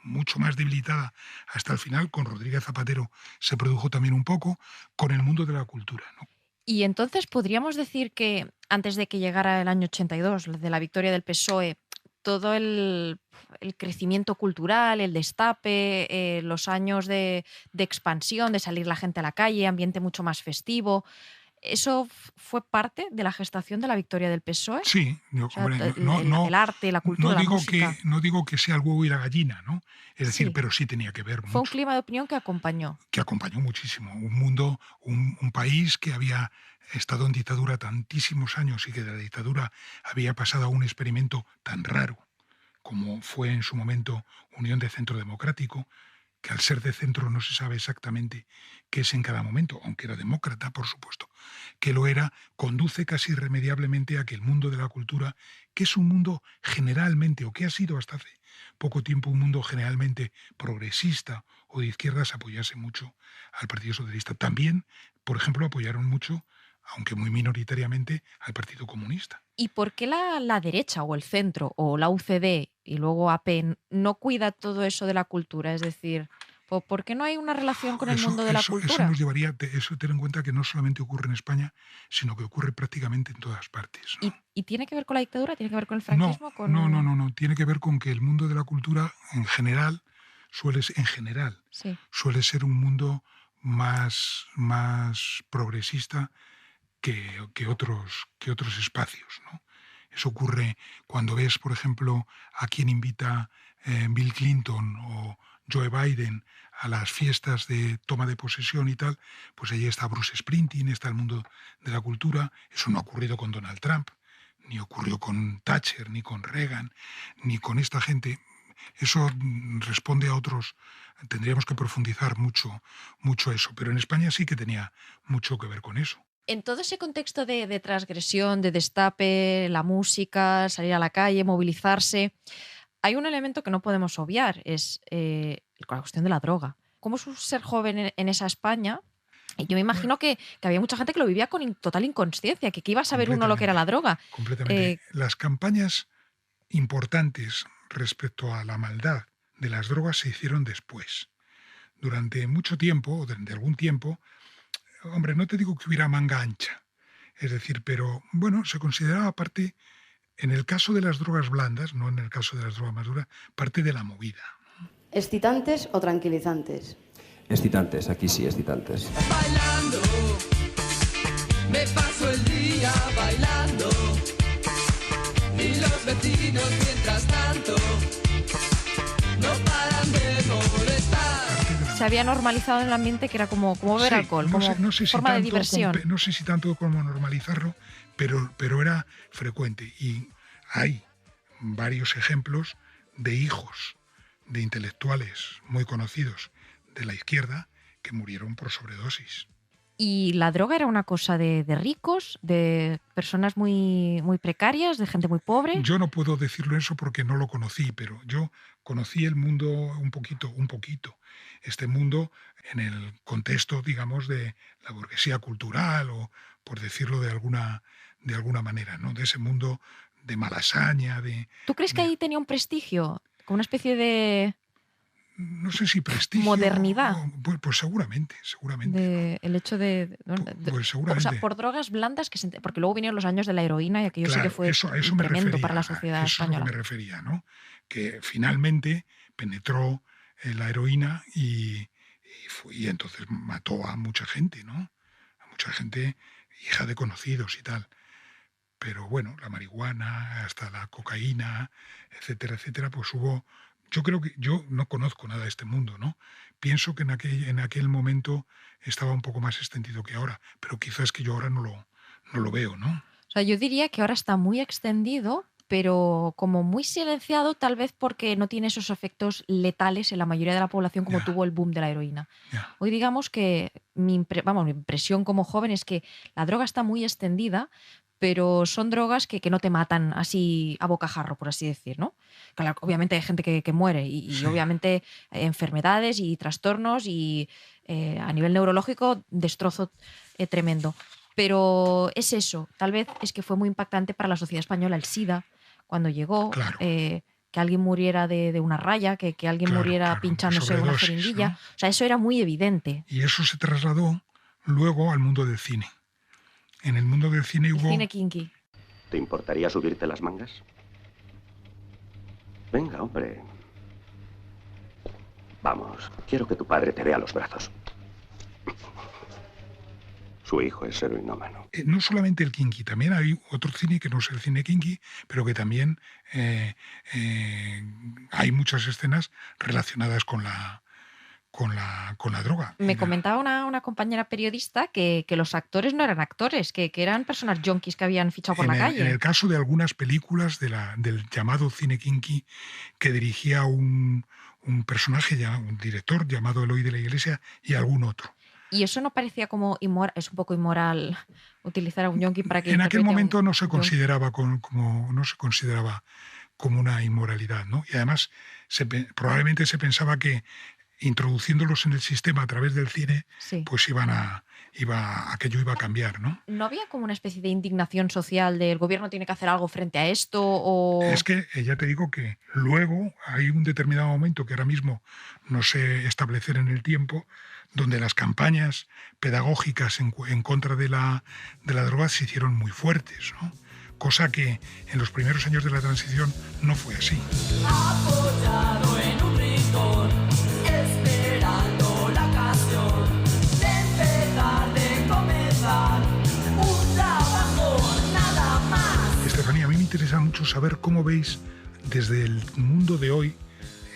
mucho más debilitada hasta el final. Con Rodríguez Zapatero se produjo también un poco, con el mundo de la cultura, ¿no? Y entonces podríamos decir que antes de que llegara el año 82, de la victoria del PSOE, todo el crecimiento cultural, el destape, los años de expansión, de salir la gente a la calle, ambiente mucho más festivo, ¿eso fue parte de la gestación de la victoria del PSOE? Sí, hombre, el arte, la cultura, la música. No digo que sea el huevo y la gallina, ¿no? Es decir, pero sí tenía que ver mucho. Fue un clima de opinión que acompañó. Que acompañó muchísimo. Un mundo, un país que había estado en dictadura tantísimos años y que de la dictadura había pasado a un experimento tan raro como fue en su momento Unión de Centro Democrático, que al ser de centro no se sabe exactamente qué es en cada momento, aunque era demócrata, por supuesto, que lo era, conduce casi irremediablemente a que el mundo de la cultura, que es un mundo generalmente, o que ha sido hasta hace poco tiempo un mundo generalmente progresista o de izquierdas, apoyase mucho al Partido Socialista. También, por ejemplo, apoyaron mucho, aunque muy minoritariamente, al Partido Comunista. ¿Y por qué la derecha o el centro o la UCD y luego AP no cuida todo eso de la cultura? Es decir, ¿por qué no hay una relación con el mundo de la cultura? Eso nos llevaría, eso ten en cuenta que no solamente ocurre en España, sino que ocurre prácticamente en todas partes, ¿no? ¿Y tiene que ver con la dictadura? ¿Tiene que ver con el franquismo? No. Tiene que ver con que el mundo de la cultura en general suele ser un mundo más progresista que otros espacios, ¿no? Eso ocurre cuando ves, por ejemplo, a quien invita Bill Clinton o Joe Biden a las fiestas de toma de posesión y tal, pues allí está Bruce Springsteen, está el mundo de la cultura. Eso no ha ocurrido con Donald Trump, ni ocurrió con Thatcher, ni con Reagan, ni con esta gente. Eso responde a otros. Tendríamos que profundizar mucho eso, pero en España sí que tenía mucho que ver con eso. En todo ese contexto de transgresión, de destape, la música, salir a la calle, movilizarse, hay un elemento que no podemos obviar, es la cuestión de la droga. ¿Cómo es ser joven en esa España? Y yo me imagino que había mucha gente que lo vivía con total inconsciencia, que iba a saber uno lo que era la droga. Completamente. Las campañas importantes respecto a la maldad de las drogas se hicieron después. Durante mucho tiempo, o durante algún tiempo, hombre, no te digo que hubiera manga ancha, es decir, pero bueno, se consideraba parte, en el caso de las drogas blandas, no en el caso de las drogas más duras, parte de la movida. ¿Excitantes o tranquilizantes? Excitantes, aquí sí, excitantes. Bailando, me paso el día bailando, y los vecinos mientras tanto no paran de molestar. Se había normalizado en el ambiente que era como beber alcohol, como forma de diversión. No sé si tanto como normalizarlo, pero era frecuente. Y hay varios ejemplos de hijos de intelectuales muy conocidos de la izquierda que murieron por sobredosis. ¿Y la droga era una cosa de ricos, de personas muy precarias, de gente muy pobre? Yo no puedo decirlo eso porque no lo conocí, pero yo conocí el mundo un poquito. Este mundo en el contexto, digamos, de la burguesía cultural, o por decirlo de alguna manera, ¿no? De ese mundo de malasaña. ¿Tú crees que ahí tenía un prestigio? Como una especie de... No sé si prestigio. Modernidad. Pues seguramente. El hecho de... Pues seguramente. O sea, por drogas blandas, porque luego vinieron los años de la heroína y aquello sí que fue tremendo para la sociedad española. Eso me refería, ¿no? Que finalmente penetró la heroína y entonces mató a mucha gente, ¿no? A mucha gente, hija de conocidos y tal. Pero bueno, la marihuana, hasta la cocaína, etcétera, pues hubo... Yo no conozco nada de este mundo, ¿no? Pienso que en aquel momento estaba un poco más extendido que ahora, pero quizás que yo ahora no lo veo, ¿no? O sea, yo diría que ahora está muy extendido, pero como muy silenciado, tal vez porque no tiene esos efectos letales en la mayoría de la población como tuvo el boom de la heroína. Hoy digamos que mi impresión como joven es que la droga está muy extendida, pero son drogas que no te matan así a bocajarro, por así decir, ¿no? Claro, obviamente hay gente que muere y obviamente enfermedades y trastornos y a nivel neurológico destrozo tremendo. Pero es eso, tal vez es que fue muy impactante para la sociedad española el SIDA cuando llegó, que alguien muriera de una raya, que alguien muriera pinchándose una jeringuilla. ¿No? O sea, eso era muy evidente. Y eso se trasladó luego al mundo del cine. En el mundo del cine hubo... Cine kinky. ¿Te importaría subirte las mangas? Venga, hombre. Vamos, quiero que tu padre te vea los brazos. Su hijo es heroinómano. No solamente el kinky, también hay otro cine que no es el cine kinky, pero que también hay muchas escenas relacionadas con la droga. Me comentaba una compañera periodista que los actores no eran actores, que eran personas yonkis que habían fichado por la calle. En el caso de algunas películas del llamado cine kinky que dirigía un personaje, un director llamado Eloy de la Iglesia y algún otro. Y eso no parecía como inmoral, es un poco inmoral utilizar a un yonki para que... En aquel momento no se consideraba como una inmoralidad, ¿no? Y además probablemente se pensaba que introduciéndolos en el sistema a través del cine, pues aquello iba a cambiar, ¿no? ¿No había como una especie de indignación social del gobierno tiene que hacer algo frente a esto? O... Es que ya te digo que luego hay un determinado momento que ahora mismo no sé establecer en el tiempo, donde las campañas pedagógicas en contra de la droga se hicieron muy fuertes, ¿no? Cosa que en los primeros años de la transición no fue así. Apoyado en un rincón, esperando la ocasión de comenzar un trabajo, nada más. Estefanía, a mí me interesa mucho saber cómo veis desde el mundo de hoy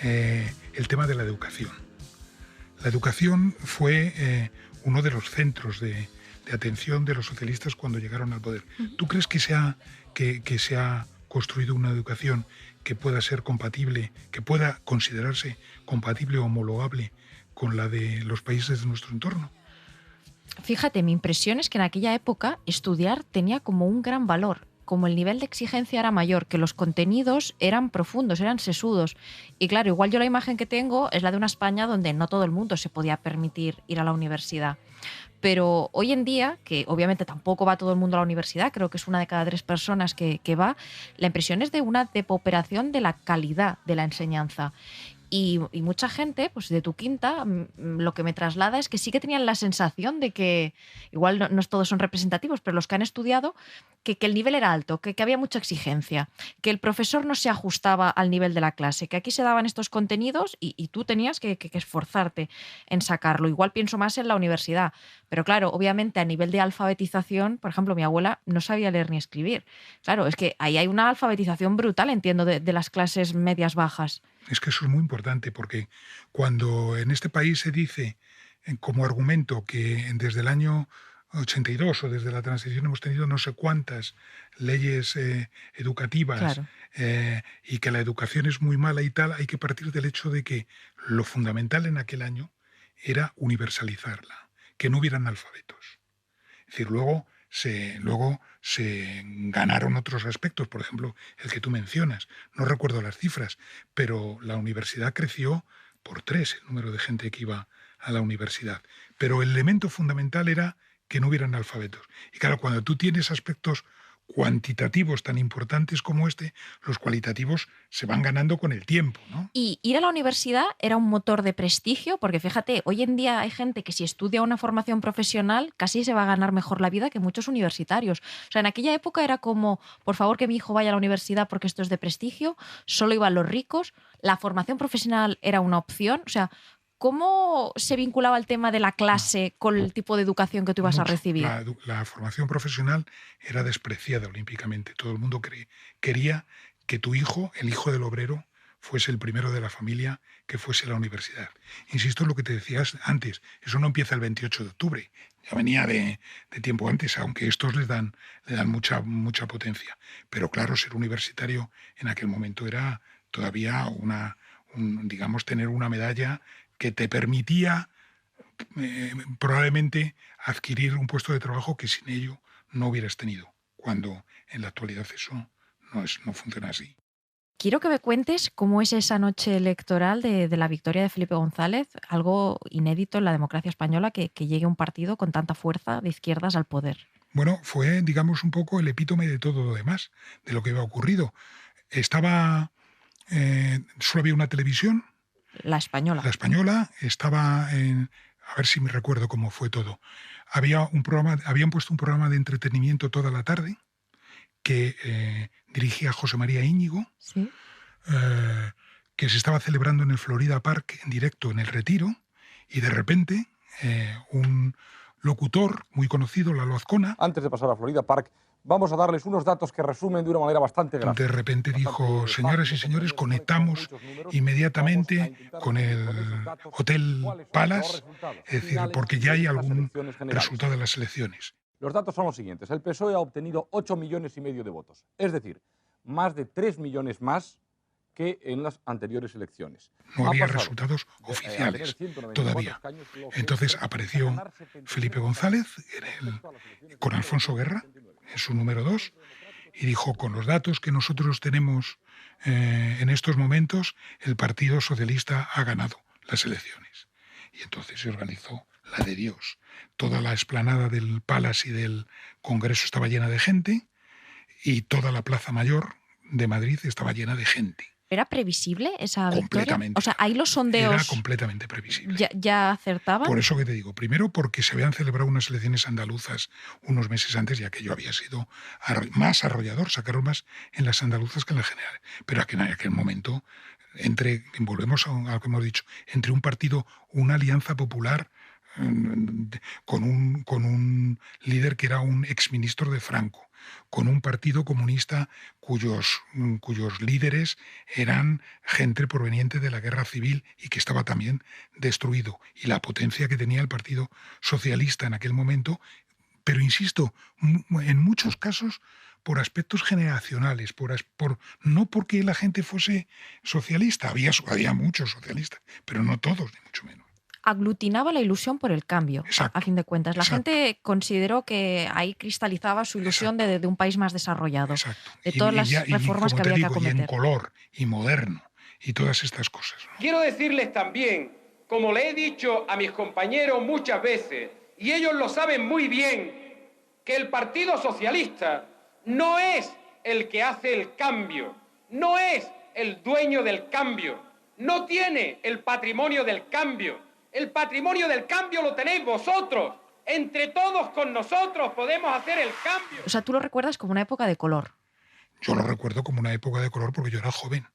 el tema de la educación. La educación fue uno de los centros de atención de los socialistas cuando llegaron al poder. ¿Tú crees que se ha construido una educación que pueda ser compatible, que pueda considerarse compatible o homologable con la de los países de nuestro entorno? Fíjate, mi impresión es que en aquella época estudiar tenía como un gran valor. Como el nivel de exigencia era mayor, que los contenidos eran profundos, eran sesudos. Y claro, igual yo la imagen que tengo es la de una España donde no todo el mundo se podía permitir ir a la universidad. Pero hoy en día, que obviamente tampoco va todo el mundo a la universidad, creo que es una de cada 3 personas que va, la impresión es de una depauperación de la calidad de la enseñanza. Y mucha gente, pues de tu quinta, lo que me traslada es que sí que tenían la sensación de que, igual no todos son representativos, pero los que han estudiado, que el nivel era alto, que había mucha exigencia, que el profesor no se ajustaba al nivel de la clase, que aquí se daban estos contenidos y tú tenías que esforzarte en sacarlo. Igual pienso más en la universidad, pero claro, obviamente a nivel de alfabetización, por ejemplo, mi abuela no sabía leer ni escribir. Claro, es que ahí hay una alfabetización brutal, entiendo, de las clases medias bajas. Es que eso es muy importante porque cuando en este país se dice como argumento que desde el año 82 o desde la transición hemos tenido no sé cuántas leyes educativas, claro, y que la educación es muy mala y tal, hay que partir del hecho de que lo fundamental en aquel año era universalizarla, que no hubieran analfabetos. Es decir, luego se ganaron otros aspectos, por ejemplo, el que tú mencionas. No recuerdo las cifras, pero la universidad creció por 3 el número de gente que iba a la universidad. Pero el elemento fundamental era que no hubieran analfabetos. Y claro, cuando tú tienes aspectos cuantitativos tan importantes como este, los cualitativos se van ganando con el tiempo, ¿no? Y ir a la universidad era un motor de prestigio, porque fíjate, hoy en día hay gente que si estudia una formación profesional casi se va a ganar mejor la vida que muchos universitarios. O sea, en aquella época era como, por favor que mi hijo vaya a la universidad porque esto es de prestigio, solo iban los ricos, la formación profesional era una opción, o sea, ¿cómo se vinculaba el tema de la clase con el tipo de educación que tú ibas a recibir? La formación profesional era despreciada olímpicamente. Todo el mundo quería que tu hijo, el hijo del obrero, fuese el primero de la familia que fuese a la universidad. Insisto en lo que te decías antes, eso no empieza el 28 de octubre, ya venía de tiempo antes, aunque estos le dan mucha potencia. Pero claro, ser universitario en aquel momento era todavía digamos, tener una medalla que te permitía probablemente adquirir un puesto de trabajo que sin ello no hubieras tenido, cuando en la actualidad eso no funciona así. Quiero que me cuentes cómo es esa noche electoral de la victoria de Felipe González, algo inédito en la democracia española, que llegue un partido con tanta fuerza de izquierdas al poder. Bueno, fue, digamos, un poco el epítome de todo lo demás, de lo que había ocurrido. Solo había una televisión. La española. La española estaba en... A ver si me recuerdo cómo fue todo. Habían puesto un programa de entretenimiento toda la tarde que dirigía José María Íñigo, ¿sí? Que se estaba celebrando en el Florida Park en directo en El Retiro, y de repente un locutor muy conocido, Lalo Azcona... Antes de pasar a Florida Park, vamos a darles unos datos que resumen de una manera bastante gráfica. De repente dijo: señoras y señores, conectamos inmediatamente con el Hotel Palace, es decir, porque ya hay algún resultado de las elecciones. Los datos son los siguientes. El PSOE ha obtenido 8,5 millones de votos, es decir, más de 3 millones más que en las anteriores elecciones. No había resultados oficiales todavía. Entonces apareció Felipe González con Alfonso Guerra, en su número 2, y dijo: con los datos que nosotros tenemos en estos momentos, el Partido Socialista ha ganado las elecciones. Y entonces se organizó la de Dios. Toda la explanada del Palace y del Congreso estaba llena de gente, y toda la Plaza Mayor de Madrid estaba llena de gente. ¿Era previsible esa victoria? Completamente. O sea, ahí los sondeos... Era completamente previsible. ¿Ya acertaban? Por eso que te digo. Primero, porque se habían celebrado unas elecciones andaluzas unos meses antes, y aquello había sido más arrollador. Sacaron más en las andaluzas que en las generales. Pero en aquel momento, volvemos a lo que hemos dicho, entre un partido, una alianza popular, con un líder que era un exministro de Franco, con un partido comunista cuyos líderes eran gente proveniente de la guerra civil y que estaba también destruido, y la potencia que tenía el Partido Socialista en aquel momento, pero insisto, en muchos casos por aspectos generacionales, no porque la gente fuese socialista, había muchos socialistas, pero no todos, ni mucho menos. Aglutinaba la ilusión por el cambio, a fin de cuentas. La gente consideró que ahí cristalizaba su ilusión de un país más desarrollado, de todas las reformas que había que acometer. Y en color, y moderno, y todas estas cosas, ¿no? Quiero decirles también, como le he dicho a mis compañeros muchas veces, y ellos lo saben muy bien, que el Partido Socialista no es el que hace el cambio, no es el dueño del cambio, no tiene el patrimonio del cambio. El patrimonio del cambio lo tenéis vosotros. Entre todos con nosotros podemos hacer el cambio. O sea, tú lo recuerdas como una época de color. Yo lo recuerdo como una época de color porque yo era joven.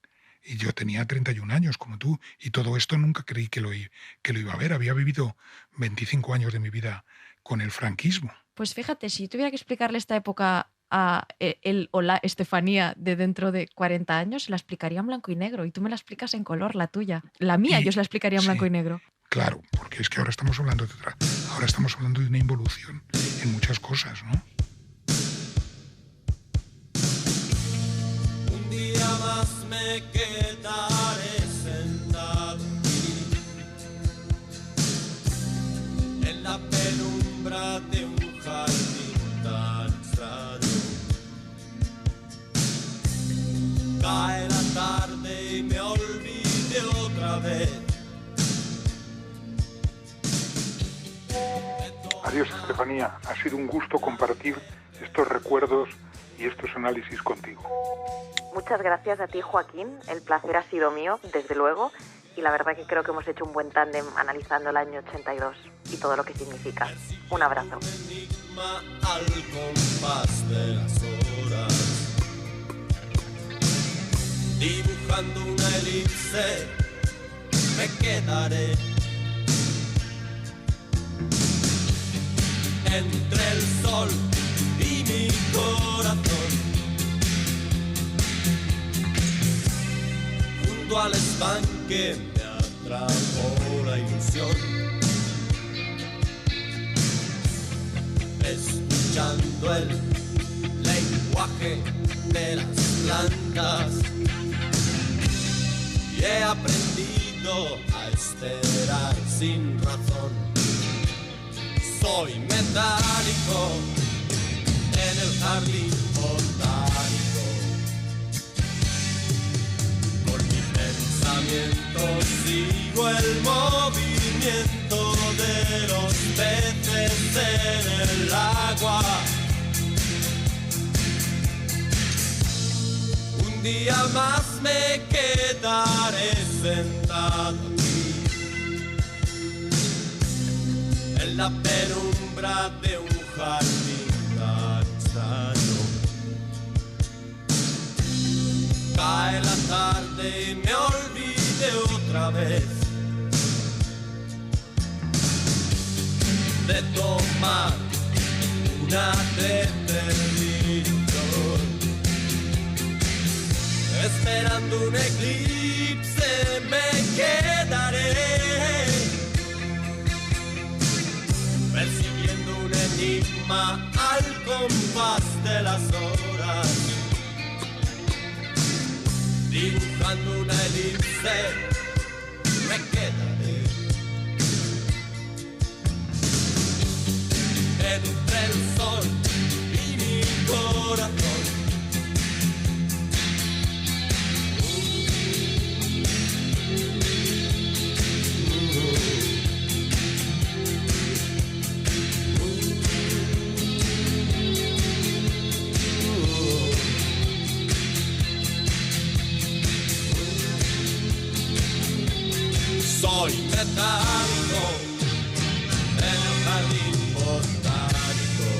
Y yo tenía 31 años, como tú. Y todo esto nunca creí que lo iba a ver. Había vivido 25 años de mi vida con el franquismo. Pues fíjate, si tuviera que explicarle esta época a él o la Estefanía de dentro de 40 años, se la explicaría en blanco y negro. Y tú me la explicas en color, la tuya. La mía yo se la explicaría en blanco y negro. Claro, porque es que ahora estamos hablando de una involución en muchas cosas, ¿no? Un día más me quedaré sentado en la penumbra de un jardín tan extraño. Cae la tarde y me olvide otra vez. Adiós, Estefanía. Ha sido un gusto compartir estos recuerdos y estos análisis contigo. Muchas gracias a ti, Joaquín. El placer ha sido mío, desde luego. Y la verdad que creo que hemos hecho un buen tándem analizando el año 82 y todo lo que significa. Un abrazo. Al compás de las horas, dibujando una elipse, me quedaré entre el sol y mi corazón, junto al estanque me atrapó la ilusión, escuchando el lenguaje de las plantas, y he aprendido a esperar sin razón. Soy metálico en el jardín botánico. sigo el movimiento de los peces en el agua. Un día más me quedaré sentado aquí, en la penumbra de un jardín tan extraño. Cae la tarde y me olvidé otra vez de tomar una determinación. Esperando un eclipse me quedaré, percibiendo un enigma al compás de las horas, dibujando una elipse me quedaré entre el sol y mi corazón. Soy metálico en el jardín botánico,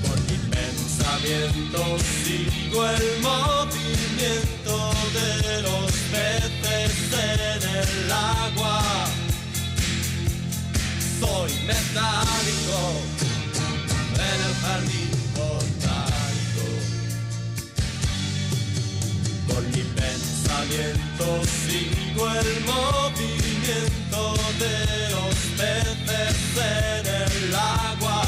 por mi pensamiento sigo el movimiento de los peces en el agua. Soy metálico en el jardín botánico, por mi pensamiento sigo el movimiento de los peces en el agua.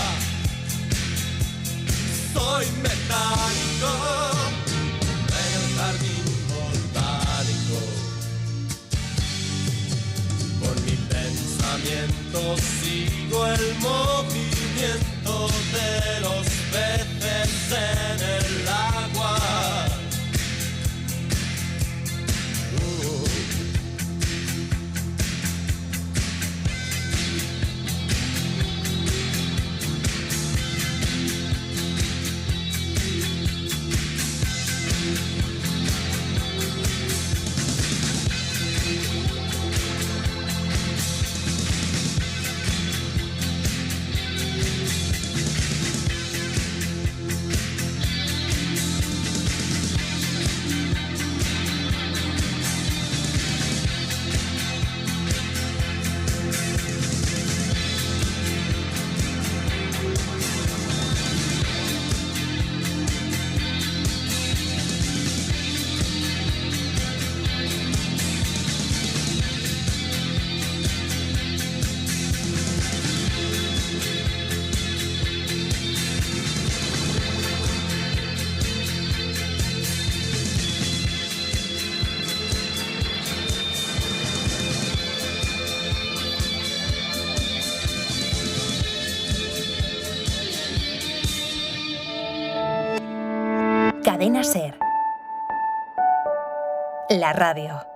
Soy metálico en el jardín botánico, por mi pensamiento sigo el movimiento de los peces en el agua. Cadena SER. La radio.